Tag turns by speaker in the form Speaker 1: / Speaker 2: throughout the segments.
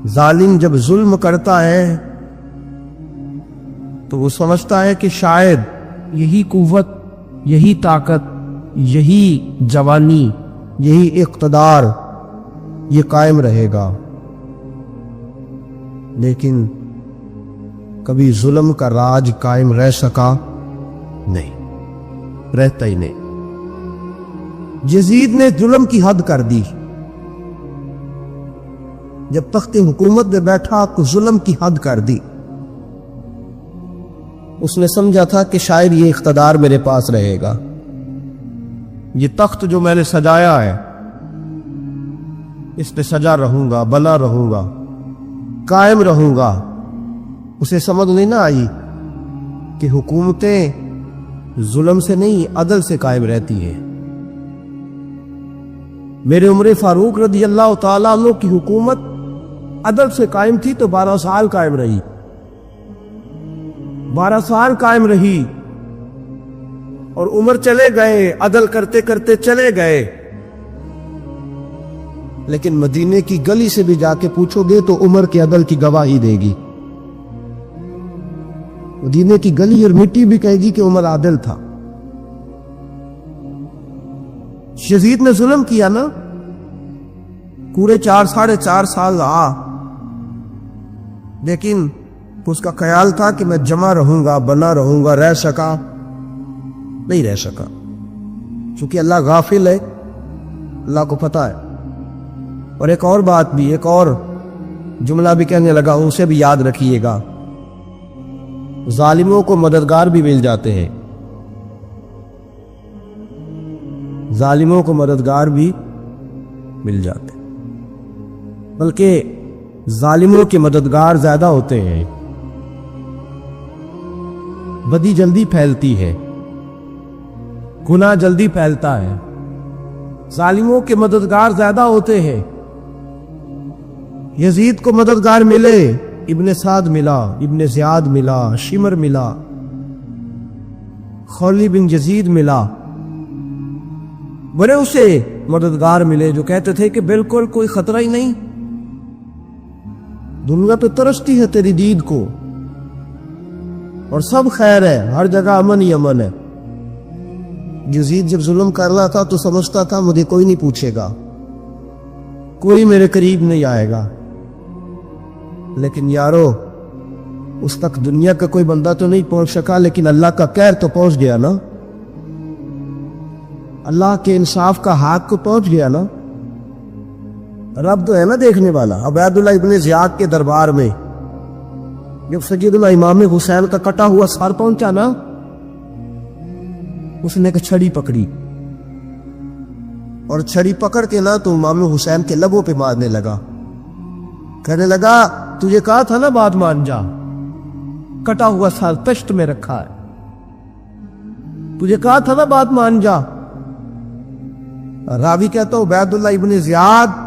Speaker 1: ظالم جب ظلم کرتا ہے تو وہ سمجھتا ہے کہ شاید
Speaker 2: یہی قوت، یہی طاقت،
Speaker 1: یہی جوانی، یہی اقتدار یہ قائم رہے گا، لیکن کبھی ظلم کا راج قائم رہ سکا نہیں، رہتا ہی نہیں۔ یزید نے ظلم کی حد کر دی، جب تخت حکومت میں بیٹھا تو ظلم کی حد کر دی۔ اس نے سمجھا تھا کہ شاید یہ اقتدار میرے پاس رہے گا، یہ تخت جو میں نے سجایا ہے اس پہ سجا رہوں گا، بنا رہوں گا، قائم رہوں گا۔ اسے سمجھ نہیں نہ آئی کہ حکومتیں ظلم سے نہیں عدل سے قائم رہتی ہیں۔ میرے عمر فاروق رضی اللہ تعالیٰ عنہ کی حکومت عدل سے قائم تھی تو 12 سال قائم رہی، 12 سال قائم رہی، اور عمر چلے گئے، عدل کرتے کرتے چلے گئے، لیکن مدینے کی گلی سے بھی جا کے پوچھو گے تو عمر کے عدل کی گواہی دے گی۔ مدینے کی گلی اور مٹی بھی کہے گی کہ عمر عادل تھا۔ یزید نے ظلم کیا نا، پورے 4.5 سال رہا، لیکن اس کا خیال تھا کہ میں جمع رہوں گا، بنا رہوں گا، رہ سکا نہیں رہ سکا، چونکہ اللہ غافل ہے، اللہ کو پتہ ہے۔ اور ایک اور بات بھی، ایک اور جملہ بھی کہنے لگا، اسے بھی یاد رکھیے گا، ظالموں کو مددگار بھی مل جاتے ہیں، ظالموں کو مددگار بھی مل جاتے ہیں، بلکہ ظالموں کے مددگار زیادہ ہوتے ہیں۔ بدی جلدی پھیلتی ہے، گناہ جلدی پھیلتا ہے، ظالموں کے مددگار زیادہ ہوتے ہیں۔ یزید کو مددگار ملے، ابن سعد ملا، ابن زیاد ملا، شمر ملا، خولی بن یزید ملا، بڑے اسے مددگار ملے جو کہتے تھے کہ بالکل کوئی خطرہ ہی نہیں، دنیا تو ترستی ہے تیری دید کو، اور سب خیر ہے، ہر جگہ امن ہی امن ہے۔ یزید جب ظلم کر رہا تھا تو سمجھتا تھا مجھے کوئی نہیں پوچھے گا، کوئی میرے قریب نہیں آئے گا، لیکن یارو اس تک دنیا کا کوئی بندہ تو نہیں پہنچ سکا، لیکن اللہ کا قہر تو پہنچ گیا نا، اللہ کے انصاف کا ہاتھ کو پہنچ گیا نا۔ رب تو ہے نا دیکھنے والا۔ عبید اللہ ابن زیاد کے دربار میں جب سیدنا امام حسین کا کٹا ہوا سر پہنچا نا، اس نے ایک چھڑی پکڑی، اور چھڑی پکڑ کے نا تو امام حسین کے لبوں پہ مارنے لگا، کہنے لگا تجھے کہا تھا نا بات مان جا، کٹا ہوا سر تشت میں رکھا ہے، تجھے کہا تھا نا بات مان جا۔ راوی کہتا ہوں عبید اللہ ابن زیاد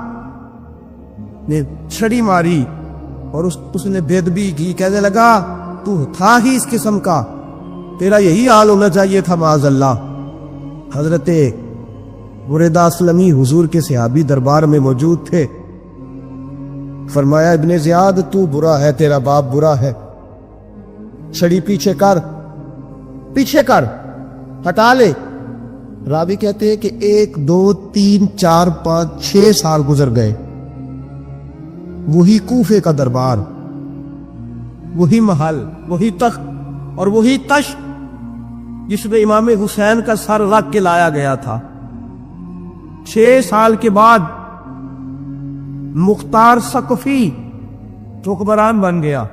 Speaker 1: نے چھڑی ماری اور اس نے بے ادبی کی، کہنے لگا تو تھا ہی اس قسم کا، تیرا یہی حال ہونا چاہیے تھا معاذ اللہ۔ حضرت بریدہ اسلمی حضور کے صحابی دربار میں موجود تھے، فرمایا ابن زیاد تو برا ہے، تیرا باپ برا ہے، چھڑی پیچھے کر، پیچھے کر، ہٹا لے۔ راوی کہتے ہیں کہ 1 2 3 4 5 6 سال گزر گئے، وہی کوفے کا دربار، وہی محل، وہی تخت اور وہی تشت جس میں امام حسین کا سر رکھ کے لایا گیا تھا۔ 6 سال کے بعد مختار ثقفی حکمران بن گیا۔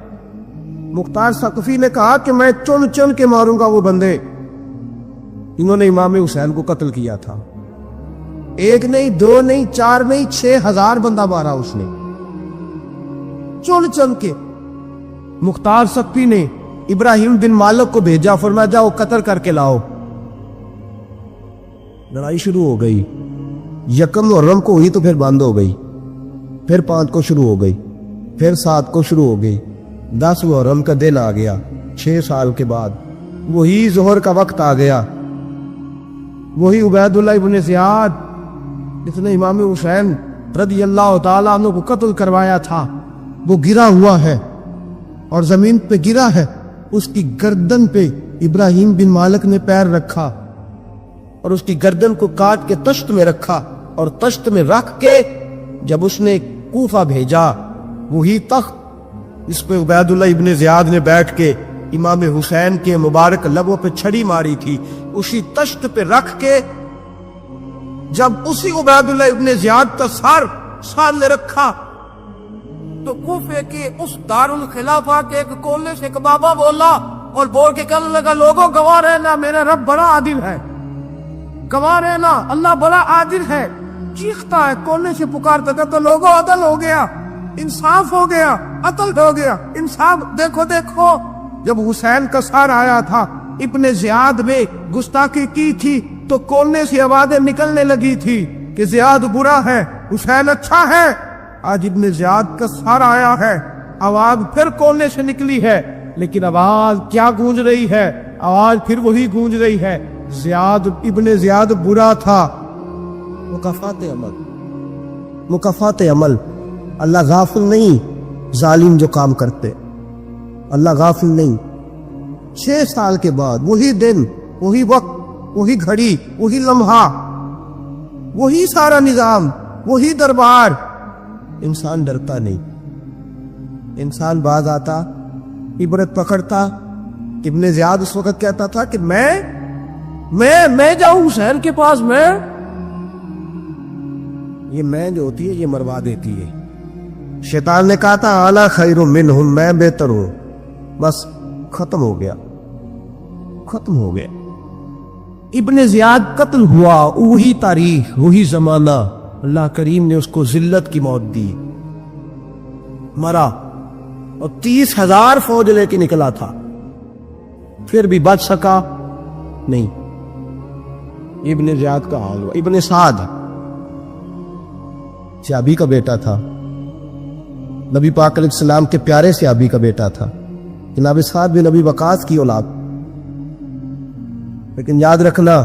Speaker 1: مختار ثقفی نے کہا کہ میں چن چن کے ماروں گا وہ بندے انہوں نے امام حسین کو قتل کیا تھا۔ 1 نہیں 2 نہیں 4 نہیں 6000 بندہ مارا اس نے، چن چن کے۔ مختار ثقفی نے ابراہیم بن مالک کو بھیجا، فرمایا جاؤ قتل کر کے لاؤ۔ لڑائی شروع ہو گئی، یکم محرم کو ہوئی تو پھر بند ہو گئی، پھر 5 کو شروع ہو گئی، پھر 7 کو شروع ہو گئی، 10 محرم کا دن آ گیا۔ 6 سال کے بعد وہی ظہر کا وقت آ گیا، وہی عبید اللہ ابن زیاد جس نے امام حسین رضی اللہ تعالیٰ عنہ کو قتل کروایا تھا، وہ گرا ہوا ہے اور زمین پہ گرا ہے، اس کی گردن پہ ابراہیم بن مالک نے پیر رکھا اور اس کی گردن کو کاٹ کے تشت میں رکھا، اور تشت میں رکھ کے جب اس نے کوفہ بھیجا، وہی تخت جس پہ عبید اللہ ابن زیاد نے بیٹھ کے امام حسین کے مبارک لبوں پہ چھڑی ماری تھی، اسی تشت پہ رکھ کے جب اسی عبید اللہ ابن زیاد کا سر سامنے رکھا تو کوفے کے اس دارالخلافہ کے ایک کونے سے ایک بابا بولا اور بول کے کہنے لگا، لوگوں گواہ رہنا میرا رب بڑا عادل ہے، گواہ رہنا اللہ بڑا عادل ہے۔ چیختا ہے، کونے سے پکارتا تھا، تو لوگوں عدل ہو گیا، انصاف ہو گیا، عدل ہو گیا، انصاف دیکھو دیکھو۔ جب حسین کا سر آیا تھا، ابن زیاد میں گستاخی کی تھی تو کونے سے آوازیں نکلنے لگی تھی کہ زیاد برا ہے، حسین اچھا ہے۔ آج ابن زیاد کا سر آیا ہے، آواز پھر کونے سے نکلی ہے، لیکن آواز کیا گونج رہی ہے؟ آواز پھر وہی گونج رہی ہے، زیاد ابن زیاد برا تھا۔ مکافات عمل، مکافات عمل، اللہ غافل نہیں ظالم جو کام کرتے، اللہ غافل نہیں۔ 6 سال کے بعد وہی دن، وہی وقت، وہی گھڑی، وہی لمحہ، وہی سارا نظام، وہی دربار، انسان ڈرتا نہیں، انسان باز آتا، عبرت پکڑتا۔ ابن زیاد اس وقت کہتا تھا کہ میں جاؤں حسین کے پاس، یہ میں جو ہوتی ہے یہ مروا دیتی ہے۔ شیطان نے کہا تھا اعلیٰ خیر منہم، میں بہتر ہوں، بس ختم ہو گیا، ختم ہو گیا۔ ابن زیاد قتل ہوا، وہی تاریخ، وہی زمانہ، اللہ کریم نے اس کو ذلت کی موت دی، مرا، اور 30,000 فوج لے کے نکلا تھا، پھر بھی بچ سکا نہیں۔ ابن زیاد کا حال ہوا۔ ابن سعد سیابی کا بیٹا تھا، نبی پاک علیہ السلام کے پیارے سیابی کا بیٹا تھا، جناب سعد بن نبی وقاص کی اولاد۔ لیکن یاد رکھنا،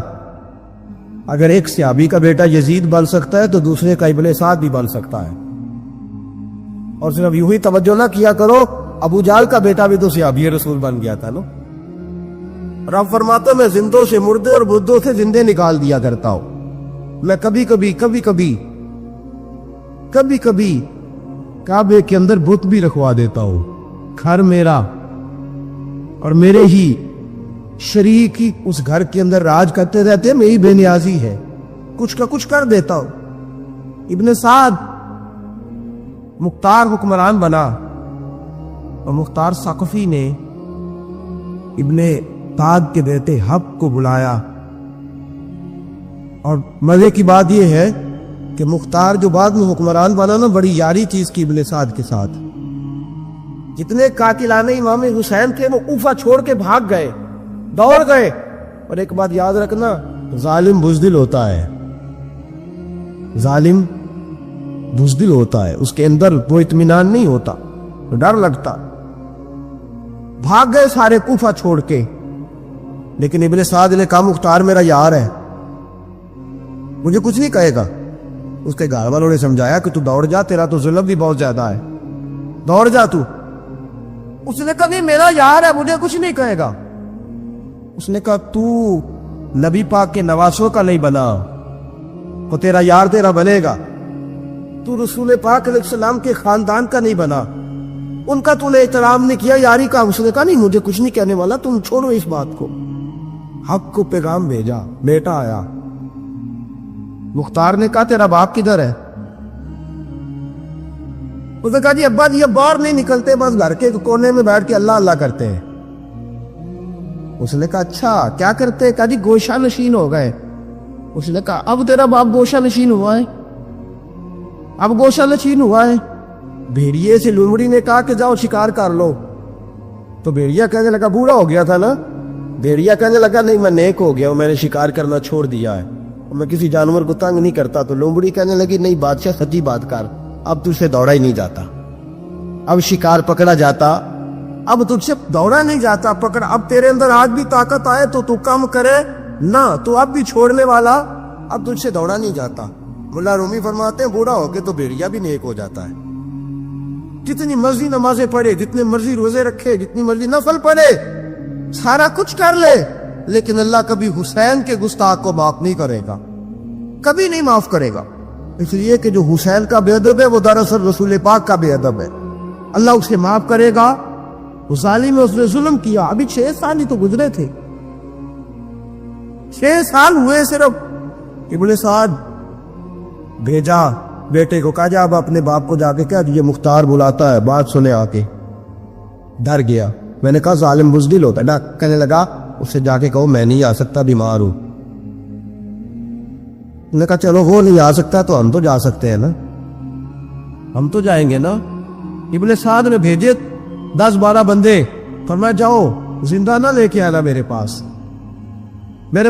Speaker 1: اگر ایک سیابی کا بیٹا یزید بن سکتا ہے تو دوسرے کا ابن سعد بھی بن سکتا ہے۔ اور صرف یوں ہی توجہ نہ کیا کرو، ابو جہل کا بیٹا بھی تو سیابی رسول بن گیا تھا نا۔ رب فرماتا میں زندوں سے مردے اور مردوں سے زندے نکال دیا کرتا ہوں۔ میں کبھی کبھی کعبے کے اندر بت بھی رکھوا دیتا ہوں، گھر میرا اور میرے ہی شریک ہی اس گھر کے اندر راج کرتے رہتے، میری بے نیازی ہے، کچھ کا کچھ کر دیتا ہوں۔ ابن سعد مختار حکمران بنا، اور مختار ثقفی نے ابن سعد کے بیٹے حب کو بلایا، اور مزے کی بات یہ ہے کہ مختار جو بعد میں حکمران بنا نا، بڑی یاری چیز کی ابن سعد کے ساتھ۔ جتنے قاتلان امام حسین تھے وہ کوفہ چھوڑ کے بھاگ گئے، دوڑ گئے۔ اور ایک بات یاد رکھنا، ظالم بزدل ہوتا ہے، ظالم بزدل ہوتا ہے، اس کے اندر وہ اطمینان نہیں ہوتا، ڈر لگتا۔ بھاگ گئے سارے کوفہ چھوڑ کے، لیکن ابن سعد نے کہا مختار میرا یار ہے، مجھے کچھ نہیں کہے گا۔ اس کے گھر والوں نے سمجھایا کہ تو دوڑ جا، تیرا تو ظلم بھی بہت زیادہ ہے، دوڑ جا تو۔ اس نے کہا نہیں میرا یار ہے، مجھے کچھ نہیں کہے گا۔ اس نے کہا تو نبی پاک کے نواسوں کا نہیں بنا تو تیرا یار تیرا بنے گا، تو رسول پاک علیہ السلام کے خاندان کا نہیں بنا، ان کا تو نے احترام نہیں کیا، یاری کا۔ اس نے کہا نہیں مجھے کچھ نہیں کہنے والا، تم چھوڑو اس بات کو۔ حق کو پیغام بھیجا، بیٹا آیا۔ مختار نے کہا تیرا باپ کدھر ہے؟ اس نے کہا جی ابا جی اب باہر نہیں نکلتے، بس گھر کے کونے میں بیٹھ کے اللہ اللہ کرتے ہیں۔ اس نے کہا اچھا کیا کرتے؟ کہا جی گوشہ نشین ہو گئے۔ اس نے کہا اب تیرا باپ گوشہ نشین ہوا ہے؟ اب گوشہ نشین ہوا ہے؟ بھیڑیے سے لومڑی نے کہا کہ جاؤ شکار کر لو، تو بھیڑیا کہنے لگا بوڑھا ہو گیا تھا نا، بھیڑیا کہنے لگا نہیں میں نیک ہو گیا ہوں، میں نے شکار کرنا چھوڑ دیا ہے، میں کسی جانور کو تنگ نہیں کرتا۔ تو لومڑی کہنے لگی نہیں بادشاہ سچی بات کر، اب تجھ سے دوڑا ہی نہیں جاتا، اب شکار پکڑا جاتا، اب تجھ سے دوڑا نہیں جاتا، پکڑا، اب تیرے اندر آج بھی طاقت آئے تو کم کرے نہ، تو اب بھی چھوڑنے والا، اب تجھ سے دوڑا نہیں جاتا۔ ملا رومی فرماتے ہیں بوڑھا ہو کے تو بھیڑیا بھی نیک ہو جاتا ہے۔ جتنی مرضی نمازیں پڑھے، جتنے مرضی روزے رکھے، جتنی مرضی نفل پڑھے، سارا کچھ کر لے، لیکن اللہ کبھی حسین کے گستاخ کو معاف نہیں کرے گا، کبھی نہیں معاف کرے گا۔ اس لیے کہ جو حسین کا بے ادب ہے وہ دراصل رسول پاک کا بے ادب ہے، اللہ اسے معاف کرے گا۔ اس ظالم نے اس نے ظلم کیا، ابھی 6 سال ہی تو گزرے تھے، 6 سال ہوئے صرف۔ ابن سعد بھیجا بیٹے کو، کہا جا اب اپنے باپ کو جا کے کہہ یہ مختار بلاتا ہے، بات سنے آ کے۔ ڈر گیا، میں نے کہا ظالم بزدل ہوتا ہے نا، کہنے لگا اس سے جا کے کہو میں نہیں آ سکتا، بیمار ہوں۔ میں نے کہا چلو وہ نہیں آ سکتا تو ہم تو جا سکتے ہیں نا، ہم تو جائیں گے نا۔ ابن سعد نے بھیجے 10-12 بندے، فرمایا جاؤ زندہ نہ لے کے آنا میرے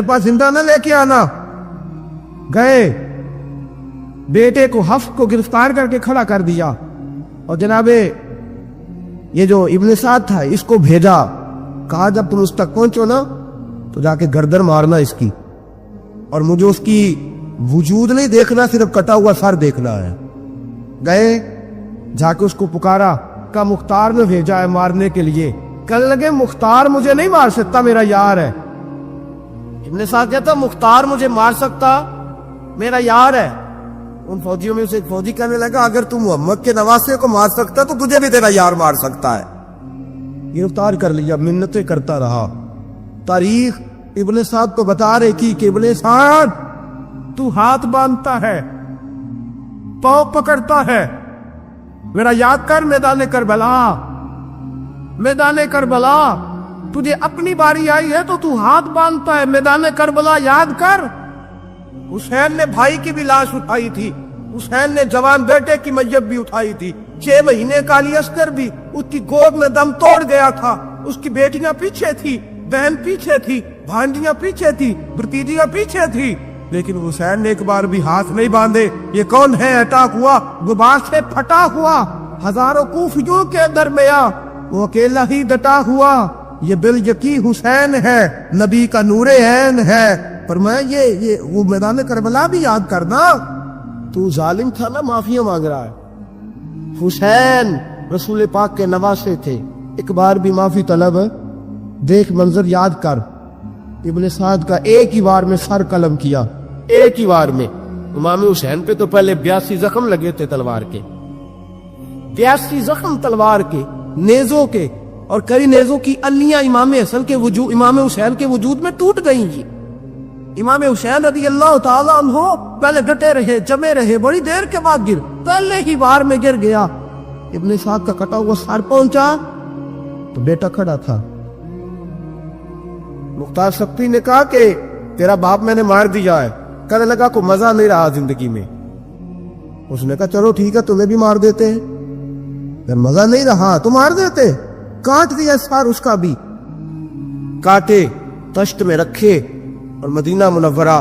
Speaker 1: پاس زندہ نہ لے کے آنا۔ گئے، بیٹے کو حفص کو گرفتار کر کے کھڑا کر دیا، اور جناب یہ جو ابن سعد تھا اس کو بھیجا، کہا جب تم اس تک پہنچو نا تو جا کے گردن مارنا اس کی، اور مجھے اس کی وجود نہیں دیکھنا، صرف کٹا ہوا سر دیکھنا ہے۔ گئے، جا کے اس کو پکارا، کہا مختار نے بھیجا ہے مارنے کے لیے۔ کہنے لگے مختار مجھے نہیں مار سکتا، میرا یار ہے۔ ابن سعد کہتا مختار مجھے مار سکتا، میرا یار ہے۔ ان فوجیوں میں سے ایک فوجی کہنے لگا اگر تم محمد کے نواسے کو مار سکتا تو تجھے بھی تیرا یار مار سکتا ہے۔ گرفتار کر لیا، منتیں کرتا رہا۔ تاریخ ابن سعد کو بتا رہی تھی کہ ابن سعد تو ہاتھ باندھتا ہے، پاؤں پکڑتا ہے، میرا یاد کر میدان کربلا، تجھے اپنی باری آئی ہے تو ہاتھ باندھتا ہے، میدان کربلا یاد کر۔ حسین نے بھائی کی بھی لاش اٹھائی تھی، حسین نے جوان بیٹے کی میت بھی اٹھائی تھی، 6 مہینے کا علی اصغر بھی اس کی گود میں دم توڑ گیا تھا، اس کی بیٹیاں پیچھے تھی، بہن پیچھے تھی، بھانجیاں پیچھے تھی، بھتیجیاں پیچھے تھی، لیکن حسین نے ایک بار بھی ہاتھ نہیں باندھے۔ یہ کون ہے اٹیک ہوا، غبار سے پھٹا ہوا، ہزاروں کوفیوں کے درمیان وہ اکیلا ہی ڈٹا ہوا، یہ بالیقین حسین ہے، نبی کا نور عین ہے۔ فرمایا یہ وہ میدان کربلا بھی یاد کرنا، تو ظالم تھا نا، معافیاں مانگ رہا ہے۔ حسین رسول پاک کے نواسے تھے، ایک بار بھی معافی طلب ہے؟ دیکھ منظر یاد کر، ابن سعد کا ایک ہی بار میں سر قلم کیا، ایک ہی بار میں۔ امام حسین پہ تو پہلے 82 زخم لگے تھے تلوار کے، 82 زخم تلوار کے، نیزوں کے، اور کئی نیزوں کی الیاں امام حسین کے وجود میں ٹوٹ گئی جی۔ امام حسین رضی اللہ تعالیٰ عنہ پہلے ڈٹے رہے، جمے رہے، بڑی دیر کے بعد پہلے ہی بار میں گر گیا۔ ابن سعد کا کٹا ہوا سر پہنچا تو بیٹا کھڑا تھا۔ مختار سبتی نے کہا کہ تیرا باپ میں نے مار دیا ہے۔ کہنے لگا کوئی مزہ نہیں رہا زندگی میں۔ اس نے کہا چلو ٹھیک ہے تمہیں بھی مار دیتے ہیں، اگر مزہ نہیں رہا تو مار دیتے۔ کاٹ دیا سر اس کا بھی، کاٹے، تشت میں رکھے، اور مدینہ منورہ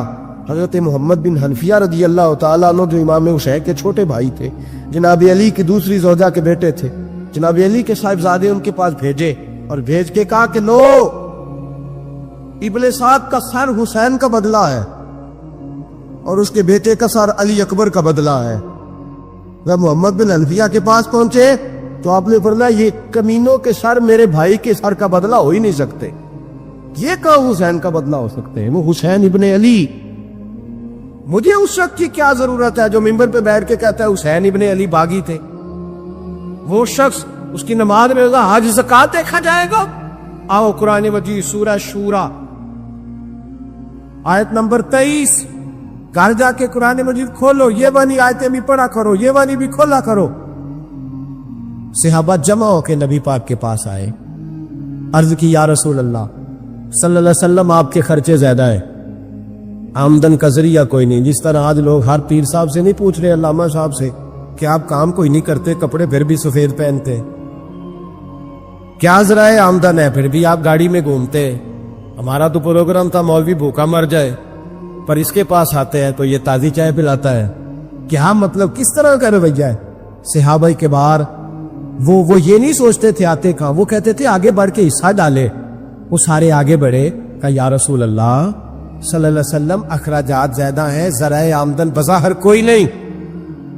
Speaker 1: حضرت محمد بن حنفیہ رضی اللہ تعالیٰ عنہ جو امام حسین کے چھوٹے بھائی تھے، جناب علی کی دوسری زوجہ کے بیٹے تھے، جناب علی کے صاحبزادے ان کے پاس بھیجے، اور بھیج کے کہا کہ لو ابن سعد کا سر حسین کا بدلہ ہے، اور اس کے بیٹے کا سر علی اکبر کا بدلہ ہے۔ جب محمد بن حنفیہ کے پاس پہنچے تو آپ نے فرمایا یہ کمینوں کے سر میرے بھائی کے سر کا بدلہ ہو ہی نہیں سکتے، یہ کہاں حسین کا بدلہ ہو سکتے ہیں، وہ حسین ابن علی۔ مجھے اس شخص کی کیا ضرورت ہے جو ممبر پہ بیٹھ کے کہتا ہے حسین ابن علی باغی تھے؟ وہ شخص اس کی نماز میں ہوگا، حج زکات دیکھا جائے گا۔ آؤ قرآن مجید سورہ شورا آیت نمبر 23، گھر جا کے قرآن مجید کھولو، یہ والی آیتیں بھی پڑھا کرو، یہ والی بھی کھولا کرو۔ صحابہ جمع ہو کے نبی پاک کے پاس آئے، عرض کی یا رسول اللہ صلی اللہ علیہ وسلم آپ کے خرچے زیادہ ہیں، آمدن کا ذریعہ کوئی نہیں، جس طرح آج لوگ ہر پیر صاحب سے نہیں پوچھ رہے، علامہ صاحب سے، کہ آپ کام کوئی نہیں کرتے، کپڑے پھر بھی سفید پہنتے، کیا ذرائع آمدن ہے، پھر بھی آپ گاڑی میں گھومتے۔ ہمارا تو پروگرام تھا مولوی بھوکا مر جائے، پر اس کے پاس آتے ہیں تو یہ تازی چائے پلاتا ہے، کیا مطلب کس طرح کا رویہ ہے؟ صحابہ کے بار وہ یہ نہیں سوچتے تھے آتے کہاں، وہ کہتے تھے آگے بڑھ کے حصہ ڈالے۔ وہ سارے آگے بڑھے، کہا یا رسول اللہ صلی اللہ علیہ وسلم اخراجات زیادہ ہیں، ذرائع آمدن بظاہر کوئی نہیں،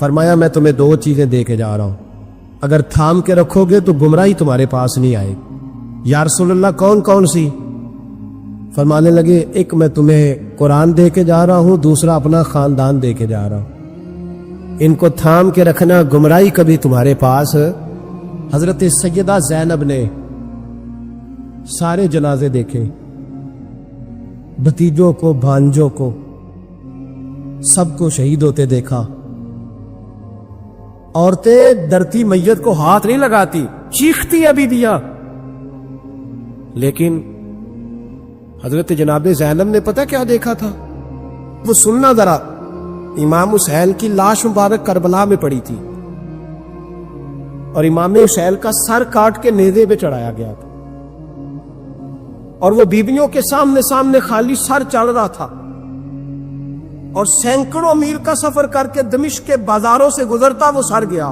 Speaker 1: فرمایا میں تمہیں دو چیزیں دے کے جا رہا ہوں، اگر تھام کے رکھو گے تو گمراہی تمہارے پاس نہیں آئے گی۔ یا رسول اللہ کون کون سی؟ فرمانے لگے ایک میں تمہیں قرآن دے کے جا رہا ہوں، دوسرا اپنا خاندان دے کے جا رہا ہوں، ان کو تھام کے رکھنا، گمراہی کبھی تمہارے پاس۔ حضرت سیدہ زینب نے سارے جنازے دیکھے، بھتیجوں کو، بھانجوں کو، سب کو شہید ہوتے دیکھا۔ عورتیں ڈرتی میت کو ہاتھ نہیں لگاتی، چیختی ابھی دیا، لیکن حضرت جناب زینب نے پتہ کیا دیکھا تھا؟ وہ سننا ذرا، امام حسین کی لاش مبارک کربلا میں پڑی تھی اور امام حسین کا سر کاٹ کے نیزے پہ چڑھایا گیا تھا، اور وہ بیویوں کے سامنے خالی سر چڑھ رہا تھا، اور سینکڑوں میل کا سفر کر کے دمشق کے بازاروں سے گزرتا وہ سر گیا،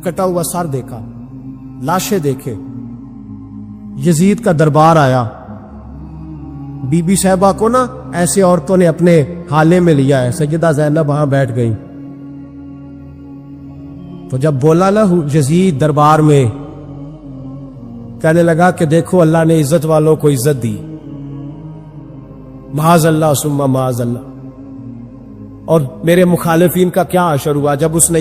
Speaker 1: کٹا ہوا سر دیکھا، لاشیں دیکھے۔ یزید کا دربار آیا، بی بی صاحبہ کو نا ایسے عورتوں نے اپنے حالے میں لیا ہے، سیدہ زینب وہاں بیٹھ گئی۔ تو جب بولا نا یزید دربار میں، کہنے لگا کہ دیکھو اللہ نے عزت والوں کو عزت دی، معاذ اللہ ثم معاذ اللہ، اور میرے مخالفین کا کیا اشر ہوا جب اس نے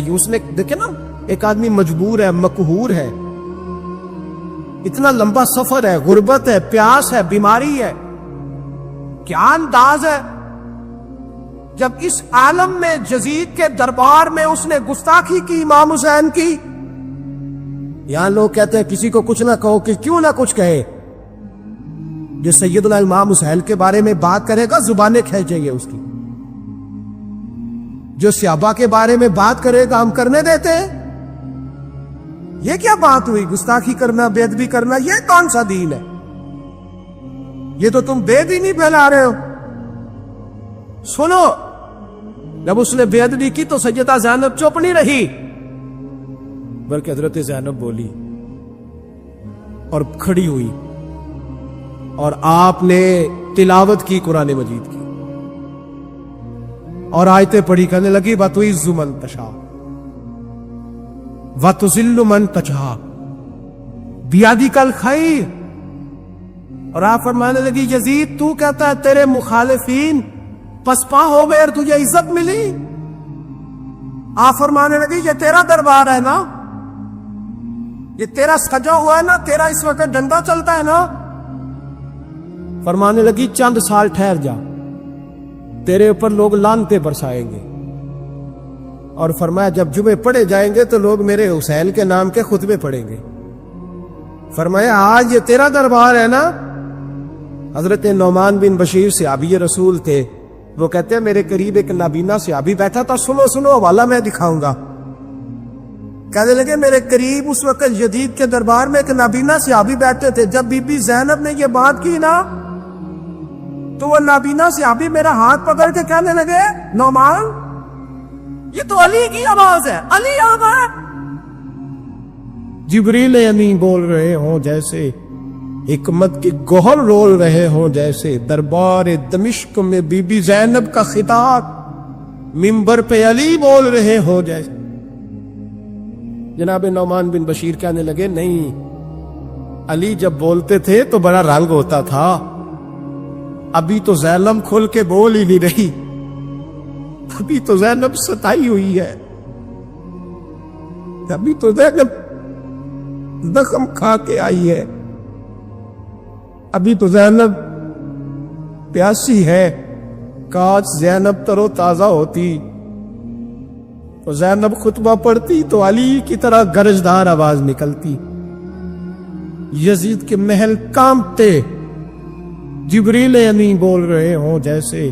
Speaker 1: دیکھے نا، ایک آدمی مجبور ہے، مقہور ہے، اتنا لمبا سفر ہے، غربت ہے، پیاس ہے، بیماری ہے، کیا انداز ہے جب اس عالم میں یزید کے دربار میں اس نے گستاخی کی امام حسین کی۔ یہاں لوگ کہتے ہیں کسی کو کچھ نہ کہو، کہ کیوں نہ کچھ کہے، جو سیدنا امام حسین کے بارے میں بات کرے گا زبانیں کھینچیں گے اس کی، جو صحابہ کے بارے میں بات کرے گا ہم کرنے دیتے ہیں؟ یہ کیا بات ہوئی؟ گستاخی کرنا، بے ادبی کرنا، یہ کون سا دین ہے؟ یہ تو تم بے دینی پھیلا رہے ہو۔ سنو، جب اس نے بے ادبی کی تو سیدہ زینب چپ نہیں رہی، بلکہ حضرت زینب بولی اور کھڑی ہوئی، اور آپ نے تلاوت کی قرآن مجید کی، اور آیتیں پڑھی، کہنے لگی وَتُعِزُّ مَن تَشَاءُ وَتُذِلُّ مَن تَشَاءُ بِیَدِکَ الْخَیْرُ، اور آپ فرمانے لگی یزید تو کہتا ہے تیرے مخالفین پسپا ہو گئے اور تجھے عزت ملی؟ آپ فرمانے لگی یہ تیرا دربار ہے نا، یہ تیرا سجا ہوا ہے نا، تیرا اس وقت ڈنڈا چلتا ہے نا۔ فرمانے لگی چند سال ٹھہر جا، تیرے اوپر لوگ لعنتیں برسائیں گے، اور فرمایا جب جمعے پڑھے جائیں گے تو لوگ میرے حسین کے نام کے خطبے پڑھیں گے۔ فرمایا آج یہ تیرا دربار ہے نا۔ حضرت نعمان بن بشیر صحابی رسول تھے، وہ کہتے ہیں میرے قریب ایک نابینا صحابی بیٹھا تھا، سنو حوالہ میں دکھاؤں گا۔ کہنے لگے میرے قریب اس وقت یزید کے دربار میں ایک نابینا صحابی بیٹھے تھے، جب بی بی زینب نے یہ بات کی نا تو وہ نابینا صحابی میرا ہاتھ پکڑ کے کہنے لگے نعمان یہ تو علی کی آواز ہے، علی آ گئے۔ جبریل امین بول رہے ہوں جیسے، حکمت کی گوہر رول رہے ہوں جیسے، دربار دمشق میں بی بی زینب کا خطاب، منبر پہ علی بول رہے ہوں جیسے۔ جناب نعمان بن بشیر کہنے لگے نہیں، علی جب بولتے تھے تو بڑا رنگ ہوتا تھا، ابھی تو زینب کھل کے بول ہی نہیں رہی، ابھی تو زینب ستائی ہوئی ہے، ابھی تو زینب زخم کھا کے آئی ہے، ابھی تو زینب پیاسی ہے، کاش زینب تر و تازہ ہوتی، تو زینب خطبہ پڑھتی تو علی کی طرح گرجدار آواز نکلتی، یزید کے محل کانپتے، جبریل امین بول رہے ہوں جیسے،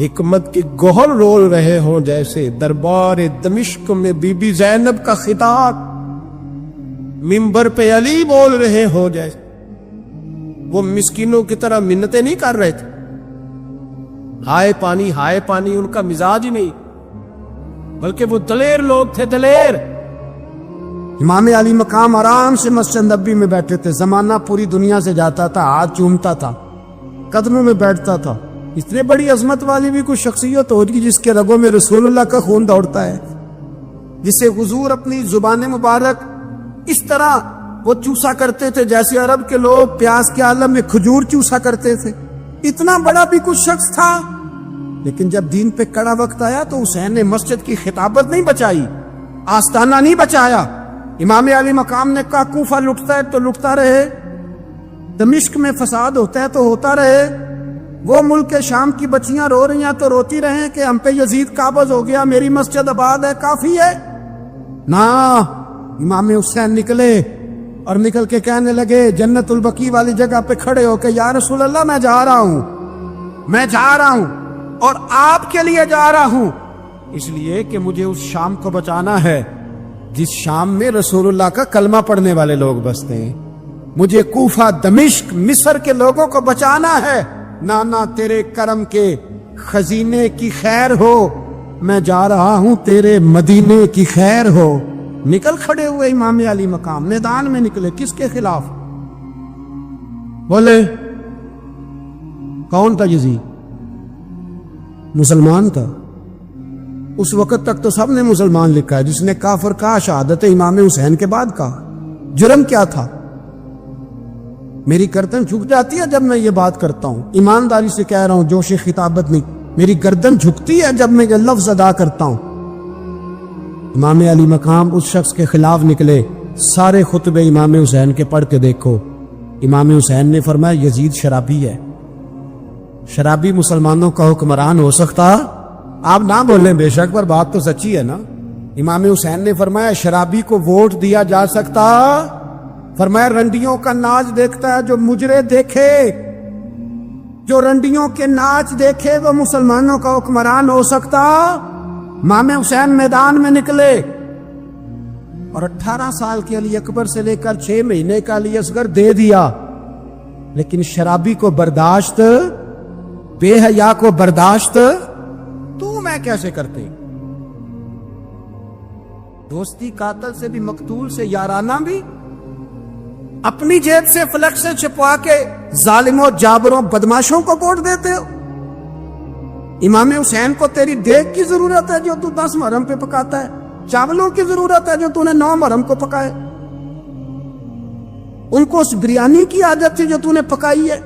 Speaker 1: حکمت کی گوہر رول رہے ہوں جیسے، دربار دمشق میں بی بی زینب کا خطاب، منبر پہ علی بول رہے ہوں جیسے۔ وہ مسکینوں کی طرح منتیں نہیں کر رہے تھے، ہائے پانی ان کا مزاج ہی نہیں، بلکہ وہ دلیر لوگ تھے، دلیر۔
Speaker 3: امام علی مقام آرام سے مسجد نبی میں بیٹھے تھے، زمانہ پوری دنیا سے جاتا تھا، ہاتھ چومتا تھا، قدموں میں بیٹھتا تھا، اتنے بڑی عظمت والی بھی کوئی شخصیت ہوگی جس کے رگوں میں رسول اللہ کا خون دوڑتا ہے، جسے حضور اپنی زبان مبارک اس طرح وہ چوسا کرتے تھے جیسے عرب کے لوگ پیاس کے عالم میں کھجور چوسا کرتے تھے. اتنا بڑا بھی کچھ شخص تھا، لیکن جب دین پہ کڑا وقت آیا تو حسین نے مسجد کی خطابت نہیں بچائی، آستانہ نہیں بچایا. امام علی مقام نے کہا کوفہ لٹتا ہے تو لٹتا رہے، دمشق میں فساد ہوتا ہے تو ہوتا رہے، وہ ملک شام کی بچیاں رو رہی ہیں تو روتی رہیں کہ ہم پہ یزید قابض ہو گیا، میری مسجد آباد ہے، کافی ہے. نا، امام حسین نکلے اور نکل کے کہنے لگے جنت البقیع والی جگہ پہ کھڑے ہو کہ یا رسول اللہ میں جا رہا ہوں اور آپ کے لیے جا رہا ہوں، اس لیے کہ مجھے اس شام کو بچانا ہے جس شام میں رسول اللہ کا کلمہ پڑھنے والے لوگ بستے ہیں. مجھے کوفہ، دمشق، مصر کے لوگوں کو بچانا ہے. نانا تیرے کرم کے خزینے کی خیر ہو، میں جا رہا ہوں تیرے مدینے کی خیر ہو. نکل کھڑے ہوئے امام علی مقام، میدان میں نکلے. کس کے خلاف؟ بولے کون تھا؟ یزید مسلمان تھا. اس وقت تک تو سب نے مسلمان لکھا ہے، جس نے کافر کہا شہادت امام حسین کے بعد کہا. جرم کیا تھا؟ میری گردن جھک جاتی ہے جب میں یہ بات کرتا ہوں، ایمانداری سے کہہ رہا ہوں، جوش خطابت نہیں. میری گردن جھکتی ہے جب میں یہ لفظ ادا کرتا ہوں. امام علی مقام اس شخص کے خلاف نکلے. سارے خطبے امام حسین کے پڑھ کے دیکھو. امام حسین نے فرمایا یزید شرابی ہے. شرابی مسلمانوں کا حکمران ہو سکتا؟ آپ نہ بولیں بے شک، پر بات تو سچی ہے نا. امام حسین نے فرمایا شرابی کو ووٹ دیا جا سکتا؟ فرمایا رنڈیوں کا ناچ دیکھتا ہے جو مجرے دیکھے، جو رنڈیوں کے ناچ دیکھے وہ مسلمانوں کا حکمران ہو سکتا؟ امام حسین میدان میں نکلے اور 18 سال کے علی اکبر سے لے کر 6 مہینے کا علی اصغر دے دیا، لیکن شرابی کو برداشت، بے حیا کو برداشت تو میں کیسے کرتے؟ دوستی قاتل سے بھی، مقتول سے یارانہ بھی، اپنی جیب سے فلک سے چھپوا کے ظالموں، جابروں، بدماشوں کو ووٹ دیتے ہو. امام حسین کو تیری دیگ کی ضرورت ہے جو تو 10 محرم پہ پکاتا ہے، چاولوں کی ضرورت ہے جو تو نے 9 محرم کو پکائے. ان کو اس بریانی کی عادت تھی جو تو نے پکائی ہے.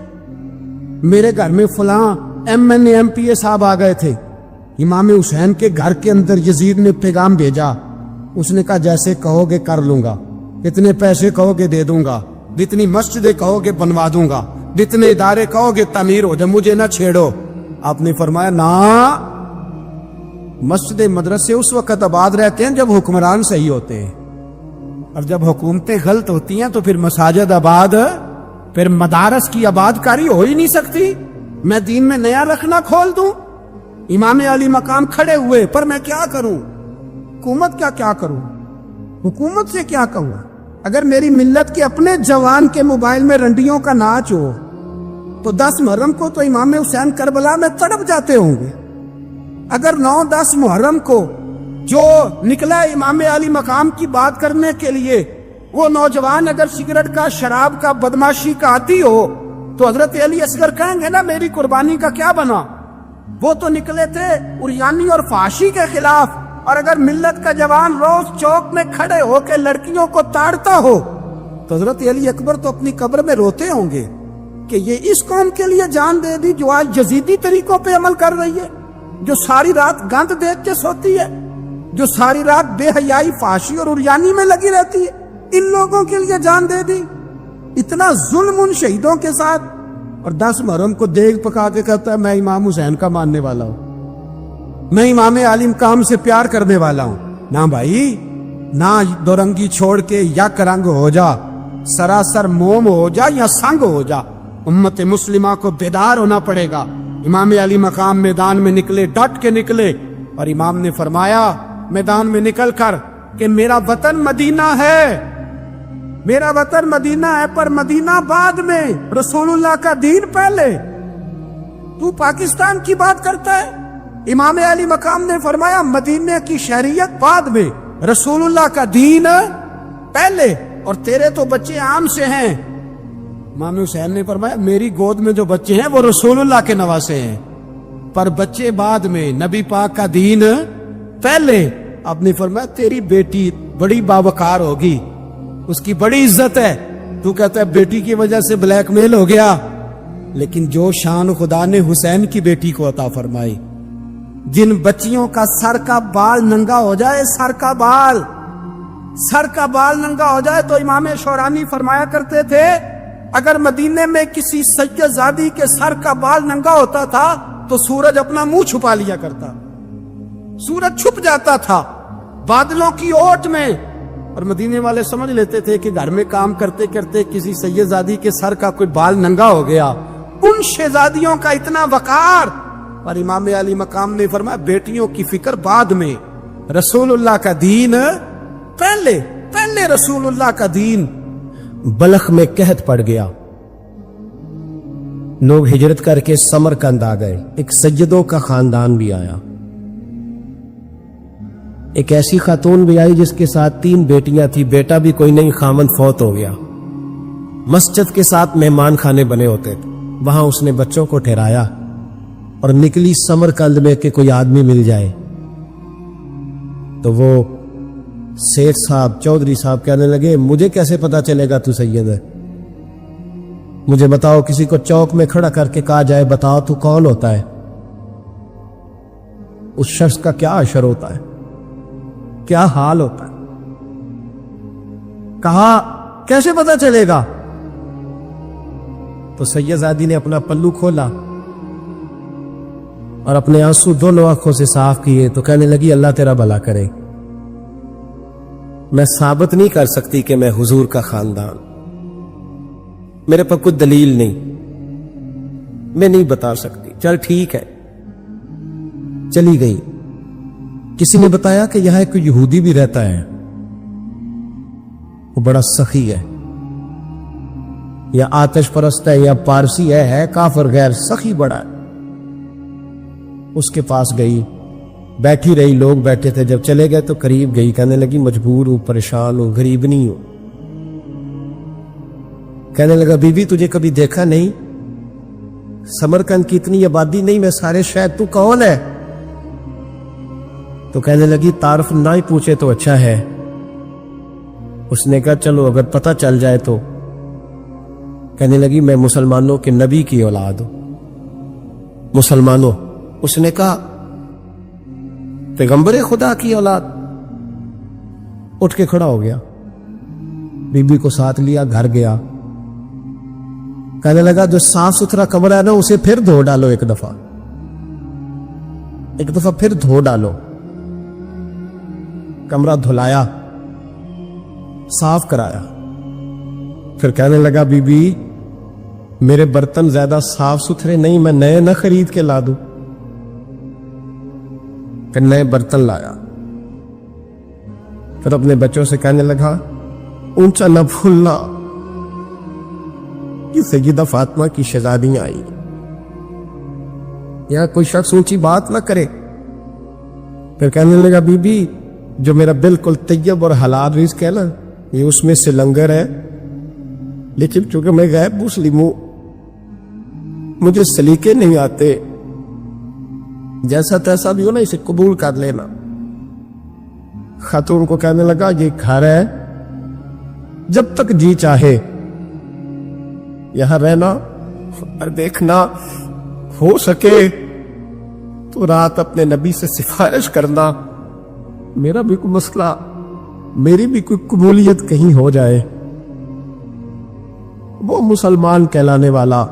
Speaker 3: میرے گھر میں فلاں MNA MPA صاحب آ گئے تھے، امام حسین کے گھر کے اندر یزید نے پیغام بھیجا. اس نے کہا جیسے کہو گے کر لوں گا، جتنے پیسے کہو گے دے دوں گا، جتنی مسجدیں کہو گے بنوا دوں گا، جتنے ادارے کہو گے تعمیر ہو جائے، مجھے نہ چھیڑو. آپ نے فرمایا نا، مسجد مدرسے اس وقت آباد رہتے ہیں جب حکمران صحیح ہوتے ہیں، اور جب حکومتیں غلط ہوتی ہیں تو پھر مساجد آباد، پھر مدارس کی آباد کاری ہو ہی نہیں سکتی. میں دین میں نیا رکھنا کھول دوں؟ امام علی مقام کھڑے ہوئے، پر میں کیا کروں؟ حکومت کیا کروں؟ حکومت سے کیا کہوں؟ اگر میری ملت کے اپنے جوان کے موبائل میں رنڈیوں کا ناچ ہو تو 10 محرم کو تو امام حسین کربلا میں تڑپ جاتے ہوں گے. اگر 9-10 محرم کو جو نکلا امام علی مقام کی بات کرنے کے لیے، وہ نوجوان اگر سگریٹ کا، شراب کا، بدماشی کا عادی ہو تو حضرت علی اصغر کہیں گے نا میری قربانی کا کیا بنا؟ وہ تو نکلے تھے عریانی اور فحاشی کے خلاف. اور اگر ملت کا جوان روز چوک میں کھڑے ہو کے لڑکیوں کو تاڑتا ہو تو حضرت علی اکبر تو اپنی قبر میں روتے ہوں گے کہ یہ اس قوم کے لیے جان دے دی جو آج یزیدی طریقوں پہ عمل کر رہی ہے، جو ساری رات گند دیکھ کے سوتی ہے، جو ساری رات بے حیائی، فحاشی اور عریانی میں لگی رہتی ہے. ان لوگوں کے لیے جان دے دی. اتنا ظلم ان شہیدوں کے ساتھ، اور 10 محرم کو دیگ پکا کے کہتا ہے میں امام حسین کا ماننے والا ہوں، میں امام علی مقام سے پیار کرنے والا ہوں. نہ بھائی نہ، دو رنگی چھوڑ کے یک رنگ ہو جا، سراسر موم ہو جا یا سنگ ہو جا. امت مسلمہ کو بیدار ہونا پڑے گا. امام علی مقام میدان میں نکلے، ڈٹ کے نکلے، اور امام نے فرمایا میدان میں نکل کر کہ میرا وطن مدینہ ہے، میرا وطن مدینہ ہے، پر مدینہ بعد میں، رسول اللہ کا دین پہلے. تو پاکستان کی بات کرتا ہے. امام علی مقام نے فرمایا مدینہ کی شہریت بعد میں، رسول اللہ کا دین پہلے، اور تیرے تو بچے عام سے ہیں. امام حسین نے فرمایا میری گود میں جو بچے ہیں وہ رسول اللہ کے نواسے ہیں. پر بچے بعد میں، نبی پاک کا دین پہلے. آپ نے فرمایا تیری بیٹی بڑی باوقار ہوگی، اس کی بڑی عزت ہے، تو کہتا ہے بیٹی کی وجہ سے بلیک میل ہو گیا. لیکن جو شان خدا نے حسین کی بیٹی کو عطا فرمائی، جن بچیوں کا سر کا بال ننگا ہو جائے، سر کا بال ننگا ہو جائے، تو امام شورانی فرمایا کرتے تھے اگر مدینے میں کسی سید زادی کے سر کا بال ننگا ہوتا تھا تو سورج اپنا منہ چھپا لیا کرتا، سورج چھپ جاتا تھا بادلوں کی اوٹ میں. اور مدینے والے سمجھ لیتے تھے کہ گھر میں کام کرتے کرتے کسی سید زادی کے سر کا کوئی بال ننگا ہو گیا. ان شہزادیوں کا اتنا وقار. اور امام علی مقام نے فرمایا بیٹیوں کی فکر بعد میں، رسول اللہ کا دین پہلے رسول اللہ کا دین. بلخ میں قحط پڑ گیا، لوگ ہجرت کر کے سمرقند آ گئے. ایک سیدوں کا خاندان بھی آیا، ایک ایسی خاتون بھی آئی جس کے ساتھ 3 بیٹیاں تھی، بیٹا بھی کوئی نہیں، خامند فوت ہو گیا. مسجد کے ساتھ مہمان خانے بنے ہوتے تھے، وہاں اس نے بچوں کو ٹھہرایا اور نکلی سمرقند میں کہ کوئی آدمی مل جائے. تو وہ سیٹھ صاحب، چودھری صاحب کہنے لگے مجھے کیسے پتا چلے گا تو سید ہے؟ مجھے بتاؤ، کسی کو چوک میں کھڑا کر کے کہا جائے بتاؤ تو کون ہوتا ہے، اس شخص کا کیا اشر ہوتا ہے، کیا حال ہوتا ہے؟ کہا کیسے پتا چلے گا؟ تو سیدزادی نے اپنا پلو کھولا اور اپنے آنسو دونوں آنکھوں سے صاف کیے تو کہنے لگی اللہ تیرا بھلا کرے، میں ثابت نہیں کر سکتی کہ میں حضور کا خاندان، میرے پر کوئی دلیل نہیں، میں نہیں بتا سکتی. چل ٹھیک ہے، چلی گئی. کسی نے بتایا کہ یہاں ایک یہودی بھی رہتا ہے، وہ بڑا سخی ہے، یا آتش پرست ہے، یا پارسی ہے کافر غیر، سخی بڑا ہے. اس کے پاس گئی، بیٹھی رہی، لوگ بیٹھے تھے، جب چلے گئے تو قریب گئی، کہنے لگی مجبور ہوں، پریشان ہوں، غریب نہیں ہوں. کہنے لگا بی بی تجھے کبھی دیکھا نہیں، سمرقند کی اتنی آبادی نہیں، میں سارے شہر، تو کون ہے؟ تو کہنے لگی تعارف نہ ہی پوچھے تو اچھا ہے. اس نے کہا چلو اگر پتہ چل جائے تو. کہنے لگی میں مسلمانوں کے نبی کی اولاد ہوں. مسلمانوں؟ اس نے کہا پیغمبر خدا کی اولاد. اٹھ کے کھڑا ہو گیا، بی بی کو ساتھ لیا، گھر گیا. کہنے لگا جو صاف ستھرا کمرہ ہے نا اسے پھر دھو ڈالو، ایک دفعہ پھر دھو ڈالو. کمرہ دھلایا، صاف کرایا. پھر کہنے لگا بی بی میرے برتن زیادہ صاف ستھرے نہیں، میں نئے نہ خرید کے لا دوں. پھر نئے برتن لایا. پھر اپنے بچوں سے کہنے لگا اونچا نہ بھولنا کہ سیدہ فاطمہ کی شہزادیاں آئی، یا کوئی شخص اونچی بات نہ کرے. پھر کہنے لگا بی بی جو میرا بالکل طیب اور حلال رزق ہے نا، یہ اس میں سے لنگر ہے، لیکن چونکہ میں غیر مسلم ہوں، مجھے سلیقے نہیں آتے، جیسا تیسا بھی ہو نا اسے قبول کر لینا. خاتون کو کہنے لگا یہ گھر ہے، جب تک جی چاہے یہاں رہنا، اور دیکھنا ہو سکے تو رات اپنے نبی سے سفارش کرنا، میرا بھی کوئی مسئلہ، میری بھی کوئی قبولیت کہیں ہو جائے. وہ مسلمان کہلانے والا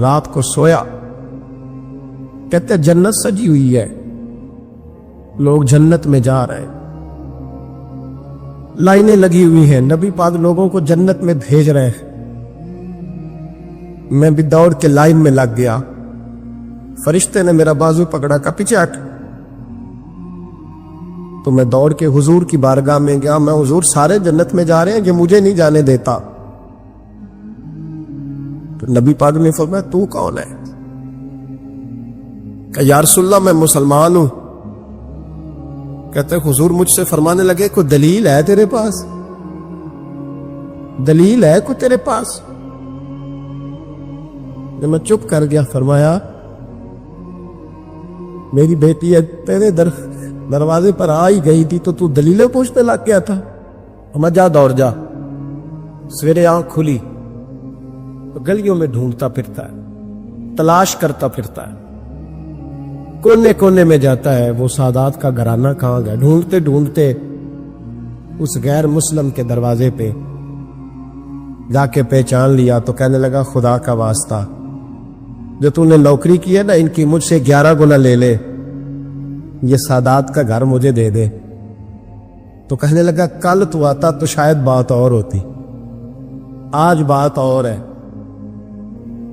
Speaker 3: رات کو سویا. کہتے جنت سجی ہوئی ہے، لوگ جنت میں جا رہے ہیں، لائنیں لگی ہوئی ہیں، نبی پاک لوگوں کو جنت میں بھیج رہے ہیں. میں بھی دوڑ کے لائن میں لگ گیا. فرشتے نے میرا بازو پکڑا، کا پیچھے ہٹ. تو میں دوڑ کے حضور کی بارگاہ میں گیا. میں حضور سارے جنت میں جا رہے ہیں، یہ مجھے نہیں جانے دیتا. تو نبی پاک نے فرمایا تو کون ہے؟ کہ یا رسول اللہ میں مسلمان ہوں. کہتے حضور مجھ سے فرمانے لگے کوئی دلیل ہے تیرے پاس؟ دلیل ہے کوئی تیرے پاس؟ جب میں چپ کر گیا فرمایا
Speaker 1: میری بیٹی تیرے دروازے پر آ ہی گئی تھی تو دلیلیں پوچھنے لگ گیا تھا. میں جا دوڑ جا. سویرے آنکھ کھلی تو گلیوں میں ڈھونڈتا پھرتا ہے, تلاش کرتا پھرتا ہے, کونے کونے میں جاتا ہے وہ سادات کا گھرانہ کہاں گیا. ڈھونڈتے ڈھونڈتے اس غیر مسلم کے دروازے پہ جا کے پہچان لیا تو کہنے لگا خدا کا واسطہ جو تو نے نوکری کی ہے نا ان کی مجھ سے 11 گنا لے لے, یہ سادات کا گھر مجھے دے دے. تو کہنے لگا کل تو آتا تو شاید بات اور ہوتی, آج بات اور ہے.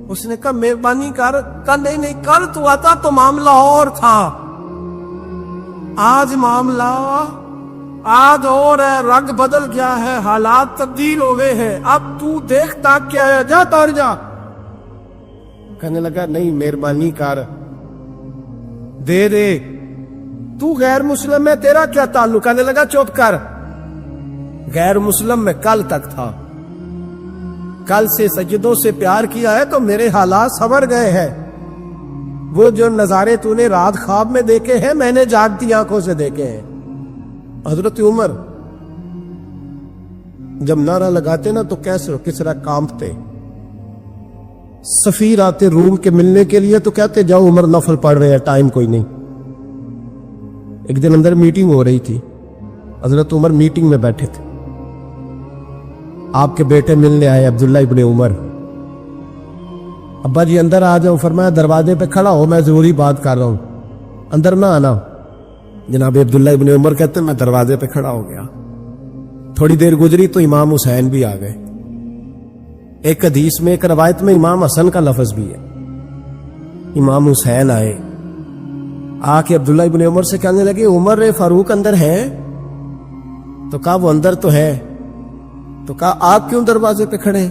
Speaker 1: اس نے کہا مہربانی کر. کہا نہیں کل تو آتا تو معاملہ اور تھا, آج معاملہ آج اور ہے, رنگ بدل گیا ہے, حالات تبدیل ہو گئے ہیں, اب تو دیکھتا کیا ہے, جا تار جا. کہنے لگا نہیں مہربانی کر دے دے, تو غیر مسلم ہے تیرا کیا تعلق. کہنے لگا چپ کر, غیر مسلم میں کل تک تھا, کل سے سجدوں سے پیار کیا ہے تو میرے حالات سنور گئے ہیں. وہ جو نظارے تو نے رات خواب میں دیکھے ہیں میں نے جاگتی آنکھوں سے دیکھے ہیں. حضرت عمر جب نعرہ لگاتے نا تو کیسے کس طرح کانپتے. سفیر آتے روم کے ملنے کے لیے تو کہتے جاؤ عمر نفل پڑھ رہے ہیں, ٹائم کوئی نہیں. ایک دن اندر میٹنگ ہو رہی تھی, حضرت عمر میٹنگ میں بیٹھے تھے, آپ کے بیٹے ملنے آئے عبداللہ ابن عمر. ابا جی اندر آ جاؤ. فرمایا دروازے پہ کھڑا ہو, میں ضروری بات کر رہا ہوں, اندر نہ آنا. جناب عبداللہ ابن عمر کہتے ہیں میں دروازے پہ کھڑا ہو گیا. تھوڑی دیر گزری تو امام حسین بھی آ گئے. ایک حدیث میں ایک روایت میں امام حسن کا لفظ بھی ہے. امام حسین آئے, آ کے عبداللہ ابن عمر سے کہنے لگے عمر فاروق اندر ہے. تو کہا وہ اندر تو ہے. تو کہا آپ کیوں دروازے پہ کھڑے.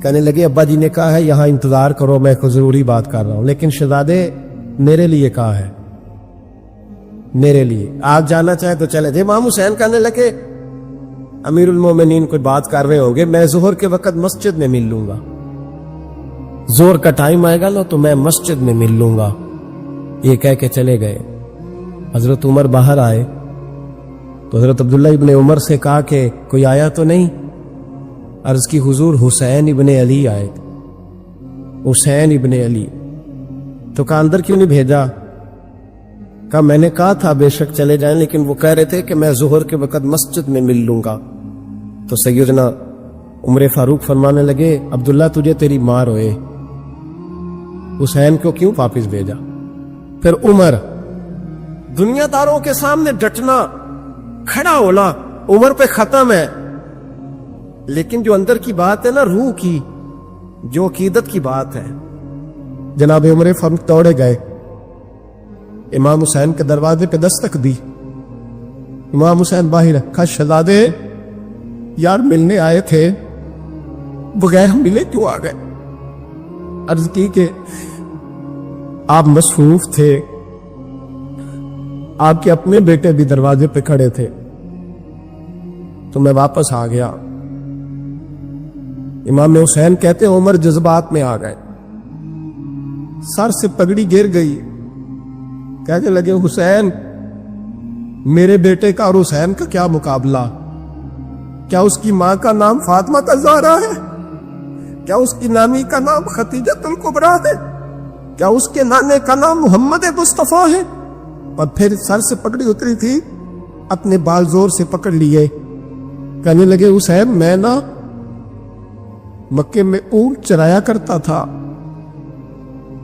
Speaker 1: کہنے لگے ابا جی نے کہا ہے یہاں انتظار کرو, میں کوئی ضروری بات کر رہا ہوں. لیکن شہزادے میرے لیے کہا ہے, میرے لیے آپ جانا چاہیں تو چلے جائیں. امام حسین کہنے لگے امیر المومنین کوئی بات کر رہے ہوں گے, میں ظہر کے وقت مسجد میں مل لوں گا, ظہر کا ٹائم آئے گا نا تو میں مسجد میں مل لوں گا. یہ کہہ کے چلے گئے. حضرت عمر باہر آئے تو حضرت عبداللہ ابن عمر سے کہا کہ کوئی آیا تو نہیں. عرض کی حضور حسین ابن علی آئے. حسین ابن علی. تو کہا اندر کیوں نہیں بھیجا. کہا میں نے کہا تھا بے شک چلے جائیں, لیکن وہ کہہ رہے تھے کہ میں ظہر کے وقت مسجد میں مل لوں گا. تو سیدنا عمر فاروق فرمانے لگے عبداللہ تجھے تیری مار ہوئے, حسین کو کیوں واپس بھیجا. پھر عمر دنیا داروں کے سامنے ڈٹنا کھڑا ہونا عمر پہ ختم ہے, لیکن جو اندر کی بات ہے نا روح کی, جو عقیدت کی بات ہے. جناب عمر فاروق دوڑے گئے, امام حسین کے دروازے پہ دستک دی. امام حسین باہر کہا شہزادے یار ملنے آئے تھے, بغیر ملے کیوں آ گئے. عرض کی کہ آپ مصروف تھے, آپ کے اپنے بیٹے بھی دروازے پہ کھڑے تھے تو میں واپس آ گیا. امام حسین کہتے ہیں عمر جذبات میں آ گئے, سر سے پگڑی گر گئی. کہنے لگے حسین میرے بیٹے کا اور حسین کا کیا مقابلہ. کیا اس کی ماں کا نام فاطمہ الزہرا ہے, کیا اس کی نانی کا نام خدیجہ الکبریٰ ہے, کیا اس کے نانے کا نام محمد مصطفیٰ ہے. اور پھر سر سے پکڑی اتری تھی, اپنے بال زور سے پکڑ لیے. کہنے لگے حسین میں نا مکے میں اونٹ چرایا کرتا تھا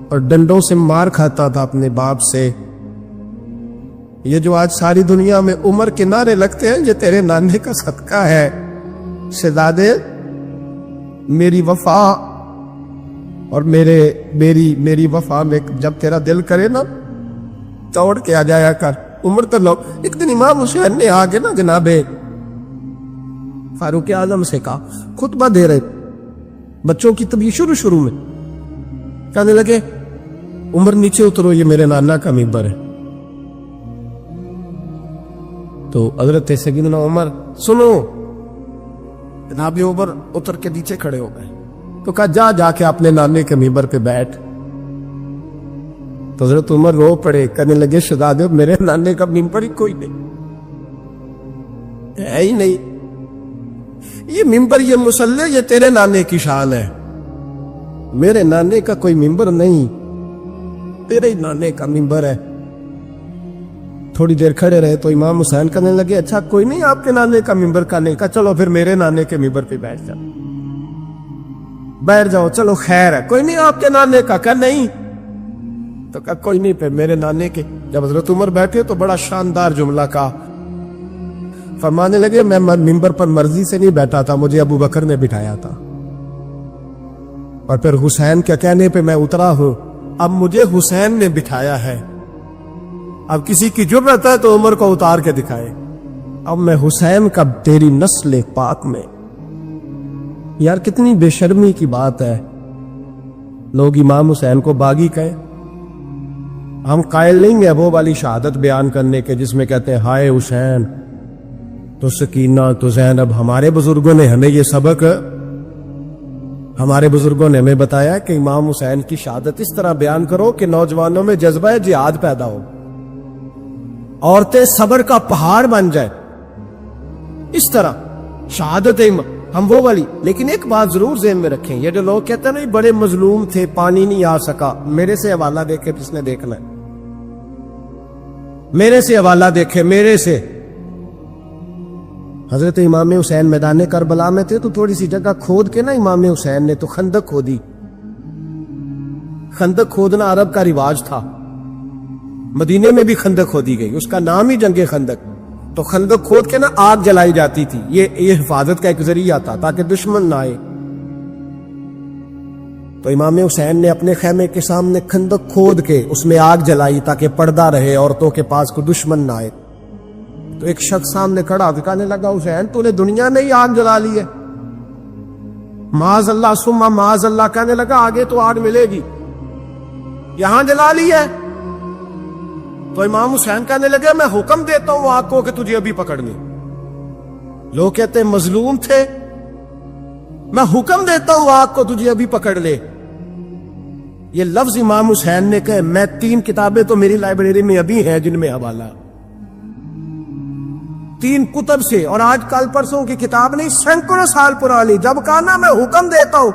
Speaker 1: اور ڈنڈوں سے مار کھاتا تھا اپنے باپ سے. یہ جو آج ساری دنیا میں عمر کے نعرے لگتے ہیں یہ تیرے نانے کا صدقہ ہے. شہزادے میری وفا اور میری وفا میں جب تیرا دل کرے نا دوڑ کے آ جایا کر. عمر تو لوگ ایک دن امام حسین نے آگے نا جناب فاروق اعظم سے کہا, خطبہ دے رہے بچوں کی طبیعت شروع میں, کہنے لگے عمر نیچے اترو یہ میرے نانا کا ممبر ہے. تو حضرت سیدنا عمر سنو, جناب عمر اتر کے نیچے کھڑے ہو گئے. تو کہا جا کے اپنے نانے کے ممبر پہ بیٹھ. تو حضرت عمر رو پڑے، کہنے لگے شہزادے میرے نانے کا ممبر ہی کوئی نہیں ہے ہی نہیں، یہ ممبر یہ مصلی یہ تیرے نانے کی شان ہے، میرے نانے کا کوئی ممبر نہیں، تیرے نانے کا ممبر ہے۔ تھوڑی دیر کھڑے رہے تو امام حسین کہنے لگے اچھا کوئی نہیں آپ کے نانے کا ممبر کا نہیں، کہا چلو پھر میرے نانے کے ممبر پہ بیٹھ جاؤ، بیٹھ جاؤ، چلو خیر ہے، کوئی نہیں آپ کے نانے کا، کہا نہیں، تو کہا کوئی نہیں پھر میرے نانے کے۔ جب حضرت عمر بیٹھے تو بڑا شاندار جملہ کہا، فرمانے لگے میں ممبر پر مرضی سے نہیں بیٹھا تھا، مجھے ابو بکر نے بٹھایا تھا، اور پھر حسین کے کہنے پہ میں اترا ہوں، اب مجھے حسین نے بٹھایا ہے، اب کسی کی جرأت ہے تو عمر کو اتار کے دکھائے، اب میں حسین کا تیری نسل پاک میں۔ یار کتنی بے شرمی کی بات ہے، لوگ امام حسین کو باغی کہے، ہم قائل نہیں ہیں وہ والی شہادت بیان کرنے کے جس میں کہتے ہیں ہائے حسین تو سکینہ تو زینب۔ ہمارے بزرگوں نے ہمیں یہ سبق، ہمارے بزرگوں نے ہمیں بتایا کہ امام حسین کی شہادت اس طرح بیان کرو کہ نوجوانوں میں جذبہ جہاد پیدا ہو، عورتیں صبر کا پہاڑ بن جائے، اس طرح شہادت ہم وہ والی۔ لیکن ایک بات ضرور ذہن میں رکھیں، یہ جو لوگ کہتے ہیں نا بڑے مظلوم تھے پانی نہیں آ سکا، میرے سے حوالہ دیکھے جس نے دیکھنا ہے، میرے سے حوالہ دیکھے، میرے سے۔ حضرت امام حسین میدان کربلا میں تھے تو تھوڑی سی جگہ کھود کے نا امام حسین نے تو خندق کھودی، خندق کھودنا عرب کا رواج تھا، مدینے میں بھی خندق کھودی گئی، اس کا نام ہی جنگ خندق۔ تو خندق کھود کے نا آگ جلائی جاتی تھی، یہ حفاظت کا ایک ذریعہ تھا تاکہ دشمن نہ آئے۔ تو امام حسین نے اپنے خیمے کے سامنے خندق کھود کے اس میں آگ جلائی تاکہ پردہ رہے، عورتوں کے پاس کوئی دشمن نہ آئے۔ تو ایک شخص سامنے کھڑا کہنے لگا حسین تو نے دنیا میں ہی آگ جلا لی ہے، معاذ اللہ ثم معاذ اللہ، کہنے لگا آگے تو آگ ملے گی، یہاں جلا لی ہے۔ تو امام حسین کہنے لگے میں حکم دیتا ہوں آگ کو کہ تجھے ابھی پکڑنی، لوگ کہتے ہیں مظلوم تھے، میں حکم دیتا ہوں آگ کو تجھے ابھی پکڑ لے۔ یہ لفظ امام حسین نے کہے، میں 3 کتابیں تو میری لائبریری میں ابھی ہیں جن میں حوالہ 3 کتب سے، اور آج کل پرسوں کی کتاب نہیں، سینکڑوں سال پرانی۔ جب کہا نا میں حکم دیتا ہوں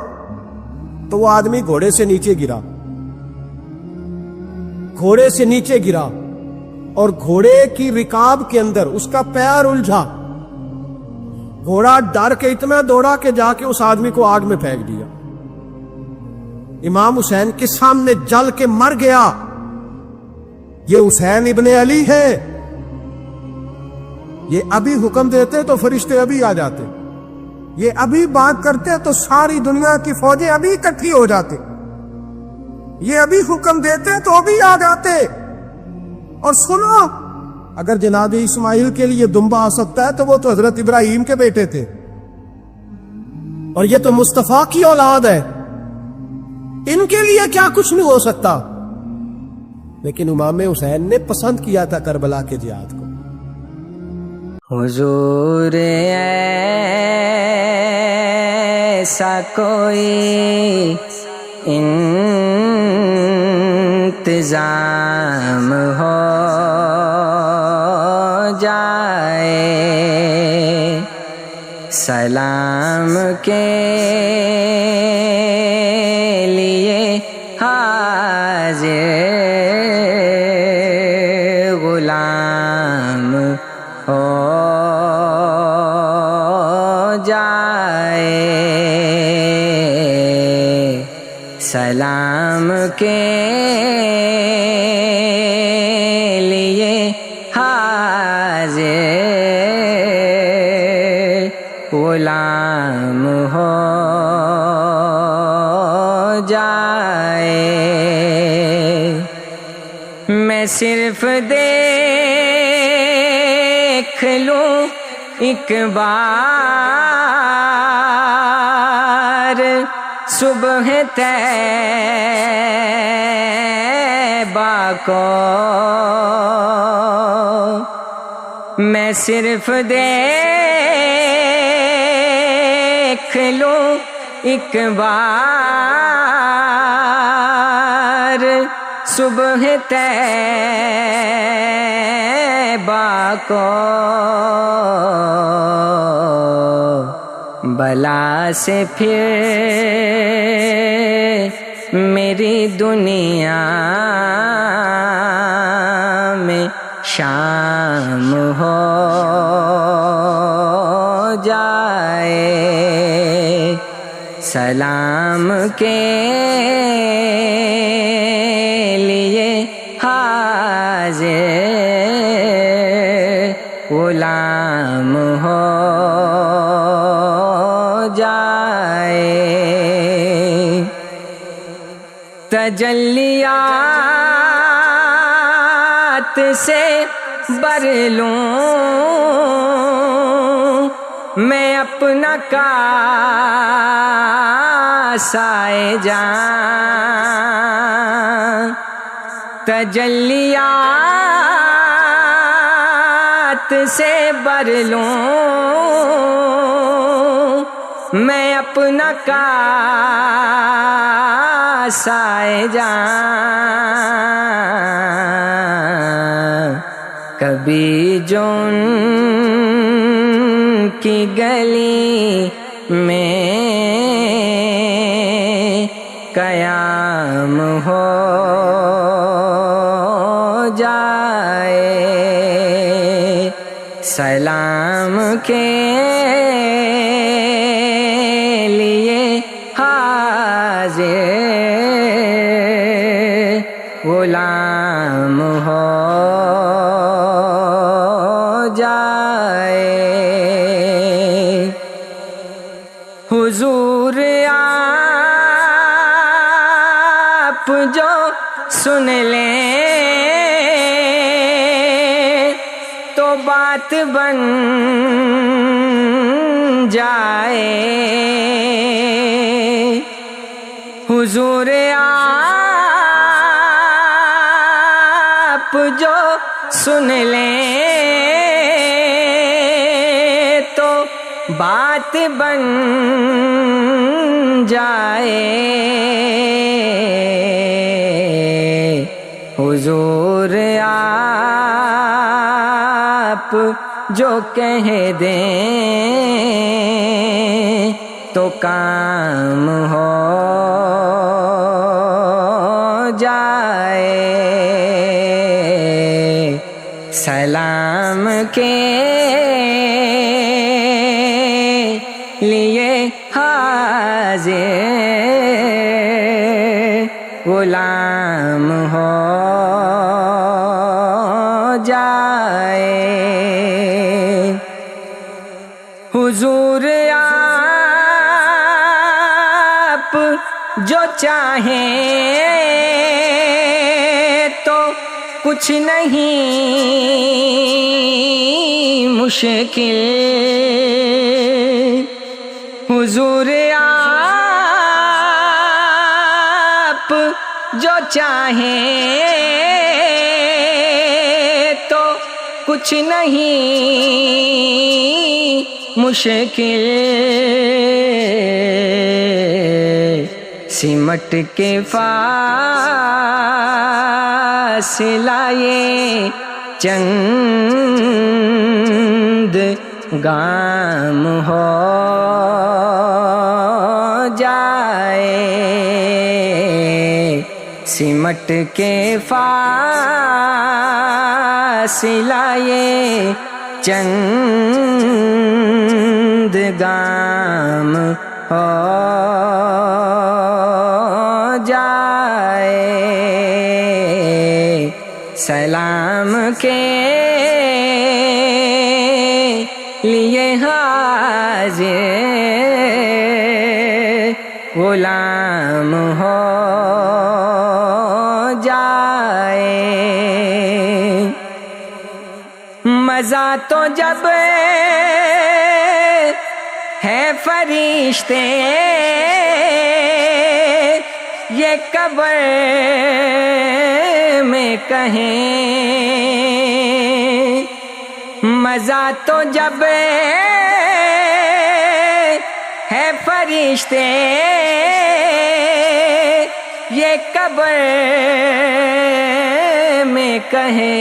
Speaker 1: تو وہ آدمی گھوڑے سے نیچے گرا، گھوڑے سے نیچے گرا، اور گھوڑے کی رکاب کے اندر اس کا پیر الجھا، گھوڑا ڈر کے اتنا دوڑا کہ جا کے اس آدمی کو آگ میں پھینک دیا، امام حسین کے سامنے جل کے مر گیا۔ یہ حسین ابن علی ہے، یہ ابھی حکم دیتے تو فرشتے ابھی آ جاتے، یہ ابھی بات کرتے تو ساری دنیا کی فوجیں ابھی اکٹھی ہو جاتے، یہ ابھی حکم دیتے تو ابھی آ جاتے۔ اور سنو، اگر جناب اسماعیل کے لیے دمبا آ سکتا ہے تو وہ تو حضرت ابراہیم کے بیٹے تھے، اور یہ تو مصطفیٰ کی اولاد ہے، ان کے لیے کیا کچھ نہیں ہو سکتا؟ لیکن امام حسین نے پسند کیا تھا کربلا کے جہاد کو۔
Speaker 4: حضور ایسا کوئی انتظام ہو جائے، سلام کے لیے حاضر غلام ہو جائے، سلام کے لیے حاضر غلام ہو جائے۔ میں صرف دیکھ لوں ایک بار صبح طیبہ کو، میں صرف دیکھ لوں ایک بار صبح طیبہ کو بلا سے پھر میری دنیا میں شام ہو جائے، سلام کے لیے حاضر غلام ہو جائے، تجلیات سے بر لوں میں اپنا کاسائے جان، تجلیات سے بر لوں میں اپنا کاسائے جان، کبھی جو ان کی گلی میں قیام ہو جائے، سلام کے لیے حاضر غلام ہو جائے، حضور آپ جو سن لیں تو بات بن جائے، حضور آپ جو سن لیں تو بات بن جائے، حضور آپ جو کہہ دیں تو کام ہو جائے، سلام کے لیے حاضر غلام ہو جائے، حضور آپ جو چاہیں تو کچھ نہیں مشکل، حضور آپ جو چاہیں تو کچھ نہیں مشکل، سمٹ کے فاصلہ یہ چند گام ہو جائے، سمٹ کے فاصلہ یہ چند گام ہو جائے، سلام کے لیے حاضر غلام ہو جائے، مزہ تو جب ہے فرشتے یہ قبر میں کہیں، مزہ تو جب ہے فرشتے یہ قبر میں کہیں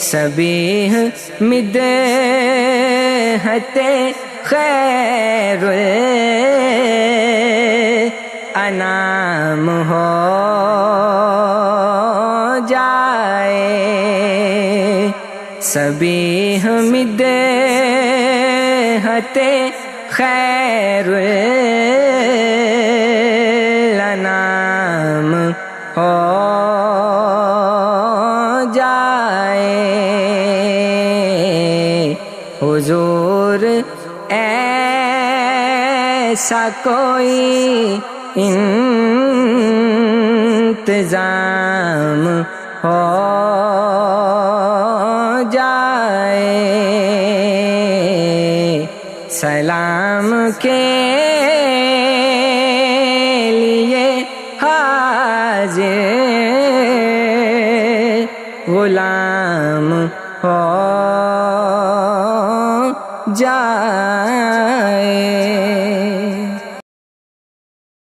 Speaker 4: سبیح مدحت خیر الانام ہو جائے سبیح مدحت خیر الانام ہو جائے حضور ایسا کوئی انتظام ہو جائے سلام کے لیے حاضر غلام ہو جائے